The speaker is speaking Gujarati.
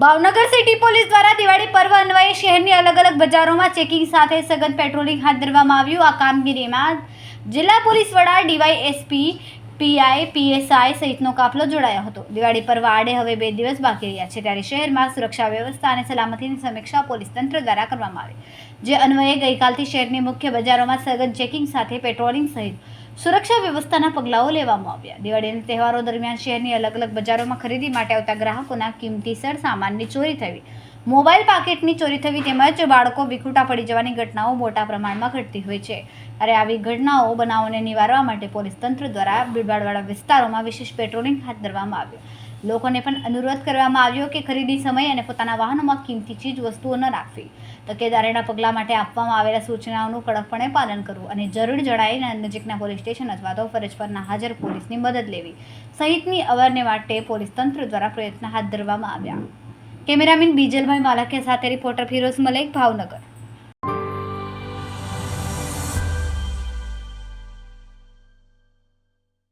ભાવનગર સિટી પોલીસ દ્વારા દિવાળી પર્વ અન્વયે શહેરની અલગ અલગ બજારોમાં ચેકિંગ સાથે સઘન પેટ્રોલિંગ હાથ ધરવામાં આવ્યું। આ કામગીરીમાં જિલ્લા પોલીસ વડા, ડીવાયએસપી, પીઆઈ, પીએસઆઈ સહિતનો કાફલો જોડાયો હતો। દિવાળી પર્વ આડે હવે 2 દિવસ બાકી રહ્યા છે, ત્યારે શહેરમાં સુરક્ષા વ્યવસ્થા અને સલામતીની સમીક્ષા પોલીસ તંત્ર દ્વારા કરવામાં આવી, જે અન્વયે ગઈકાલથી શહેરની મુખ્ય બજારોમાં સઘન ચેકિંગ સાથે પેટ્રોલિંગ સહિત સુરક્ષા વ્યવસ્થાના પગલાઓ લેવામાં આવ્યા। દિવાળીના તહેવારો દરમિયાન શહેરની અલગ અલગ બજારોમાં ખરીદી માટે આવતા ગ્રાહકોના કિંમતી સરસામાનની ચોરી થવી, મોબાઈલ પાકીટની ચોરી થવી તેમજ બાળકો વિખૂટા પડી જવાની ઘટનાઓ મોટા પ્રમાણમાં ઘટતી હોય છે। ત્યારે આવી બનાવોને નિવારવા માટે પોલીસ તંત્ર દ્વારા ભીડભાડવાળા વિસ્તારોમાં વિશેષ પેટ્રોલિંગ હાથ ધરવામાં આવ્યું। લોકોને પણ અનુરોધ કરવામાં આવ્યો કે ખરીદી સમયે અને પોતાના વાહનોમાં કિંમતી ચીજ વસ્તુઓ ન રાખવી, તકેદારીના પગલાં માટે આપવામાં આવેલા સૂચનાઓનું કડકપણે પાલન કરવું અને જરૂર જણાય નજીકના પોલીસ સ્ટેશન અથવા તો ફરજ પરના હાજર પોલીસની મદદ લેવી સહિતની અવારને માટે પોલીસ તંત્ર દ્વારા પ્રયત્ન હાથ ધરવામાં આવ્યા। કેમેરામેન બીજલભાઈ માલકિયા સાથે રિપોર્ટર ફિરોઝ મલેક, ભાવનગર।